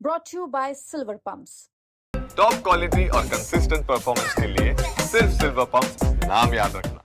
brought to you by Silver Pumps. Top quality और consistent performance के लिए सिर्फ सिल्वर पंप्स नाम याद रखना।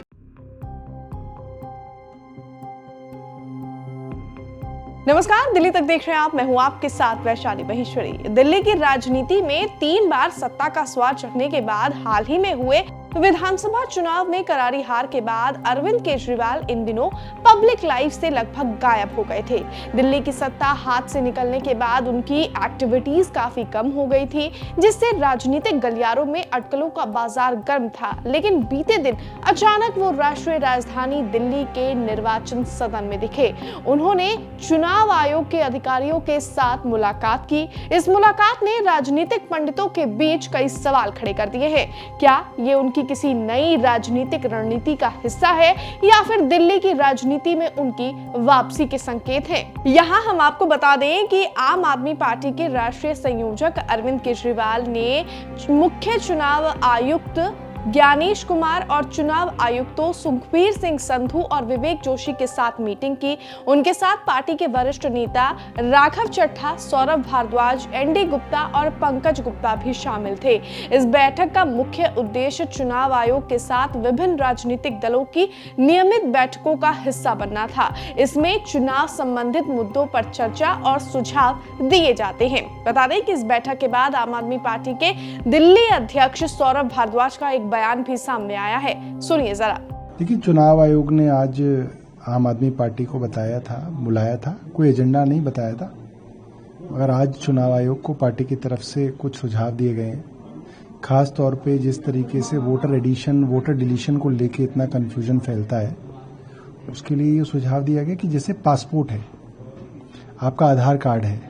नमस्कार, दिल्ली तक देख रहे हैं आप। मैं हूं आपके साथ वैशाली महेश्वरी। दिल्ली की राजनीति में 3 बार सत्ता का स्वाद चखने के बाद हाल ही में हुए विधानसभा चुनाव में करारी हार के बाद अरविंद केजरीवाल इन दिनों पब्लिक लाइफ से लगभग गायब हो गए थे। दिल्ली की सत्ता हाथ से निकलने के बाद उनकी एक्टिविटीज काफी कम हो गई थी, जिससे राजनीतिक गलियारों में अटकलों का बाजार गर्म था। लेकिन बीते दिन अचानक वो राष्ट्रीय राजधानी दिल्ली के निर्वाचन सदन में दिखे। उन्होंने चुनाव आयोग के अधिकारियों के साथ मुलाकात की। इस मुलाकात ने राजनीतिक पंडितों के बीच कई सवाल खड़े कर दिए हैं। क्या ये उनकी किसी नई राजनीतिक रणनीति का हिस्सा है या फिर दिल्ली की राजनीति में उनकी वापसी के संकेत हैं? यहाँ हम आपको बता दें कि आम आदमी पार्टी के राष्ट्रीय संयोजक अरविंद केजरीवाल ने मुख्य चुनाव आयुक्त ज्ञानेश कुमार और चुनाव आयुक्तों सुखबीर सिंह संधू और विवेक जोशी के साथ मीटिंग की। उनके साथ पार्टी के वरिष्ठ नेता राघव चड्ढा, सौरभ भारद्वाज, एनडी गुप्ता और पंकज गुप्ता भी शामिल थे। इस बैठक का मुख्य उद्देश्य चुनाव आयोग के साथ विभिन्न राजनीतिक दलों की नियमित बैठकों का हिस्सा बनना था। इसमें चुनाव संबंधित मुद्दों पर चर्चा और सुझाव दिए जाते हैं। बता दें कि इस बैठक के बाद आम आदमी पार्टी के दिल्ली अध्यक्ष सौरभ भारद्वाज का एक बयान भी सामने आया है। सुनिए जरा। देखिए, चुनाव आयोग ने आज आम आदमी पार्टी को बताया था, बुलाया था, कोई एजेंडा नहीं बताया था, मगर आज चुनाव आयोग को पार्टी की तरफ से कुछ सुझाव दिए गए हैं। खास तौर पे जिस तरीके से वोटर एडिशन, वोटर डिलीशन को लेके इतना कंफ्यूजन फैलता है, उसके लिए ये सुझाव दिया गया कि जैसे पासपोर्ट है, आपका आधार कार्ड है,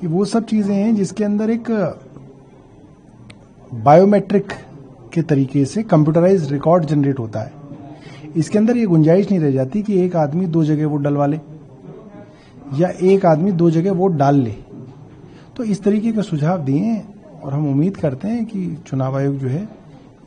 ये वो सब चीजें हैं जिसके अंदर एक बायोमेट्रिक के तरीके से कंप्यूटराइज्ड रिकॉर्ड जनरेट होता है। इसके अंदर ये गुंजाइश नहीं रह जाती कि एक आदमी 2 जगह वोट डलवा ले या एक आदमी 2 जगह वोट डाल ले। तो इस तरीके के सुझाव दिए हैं और हम उम्मीद करते हैं कि चुनाव आयोग जो है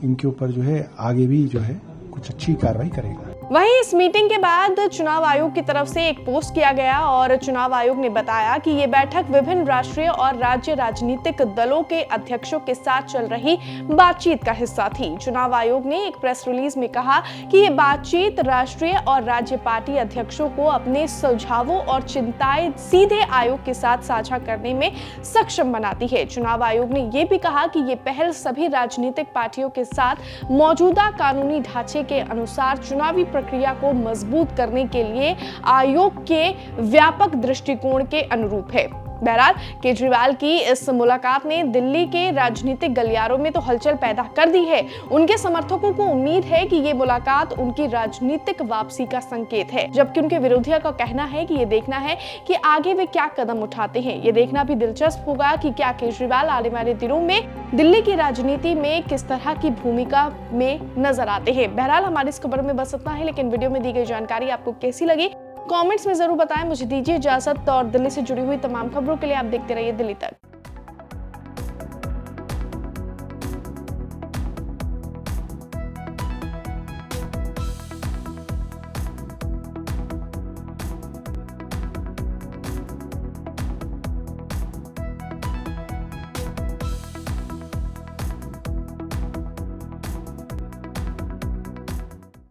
इनके ऊपर जो है आगे भी जो है कुछ अच्छी कार्रवाई करेगा। वहीं इस मीटिंग के बाद चुनाव आयोग की तरफ से एक पोस्ट किया गया और चुनाव आयोग ने बताया कि ये बैठक विभिन्न राष्ट्रीय और राज्य राजनीतिक दलों के अध्यक्षों के साथ चल रही बातचीत का हिस्सा थी। चुनाव आयोग ने एक प्रेस रिलीज में कहा कि ये बातचीत राष्ट्रीय और राज्य पार्टी अध्यक्षों को अपने सुझावों और चिंताएं सीधे आयोग के साथ साझा करने में सक्षम बनाती है। चुनाव आयोग ने ये भी कहा कि ये पहल सभी राजनीतिक पार्टियों के साथ मौजूदा कानूनी ढांचे के अनुसार चुनावी प्रक्रिया को मजबूत करने के लिए आयोग के व्यापक दृष्टिकोण के अनुरूप है। बहरहाल केजरीवाल की इस मुलाकात ने दिल्ली के राजनीतिक गलियारों में तो हलचल पैदा कर दी है। उनके समर्थकों को उम्मीद है कि ये मुलाकात उनकी राजनीतिक वापसी का संकेत है, जबकि उनके विरोधियों का कहना है कि ये देखना है कि आगे वे क्या कदम उठाते हैं। ये देखना भी दिलचस्प होगा कि क्या केजरीवाल आने वाले दिनों में दिल्ली की राजनीति में किस तरह की भूमिका में नजर आते हैं। बहरहाल हमारी इस खबर में बस इतना है, लेकिन वीडियो में दी गई जानकारी आपको कैसी लगी कमेंट्स में जरूर बताएं। मुझे दीजिए इजाजत और दिल्ली से जुड़ी हुई तमाम खबरों के लिए आप देखते रहिए दिल्ली तक।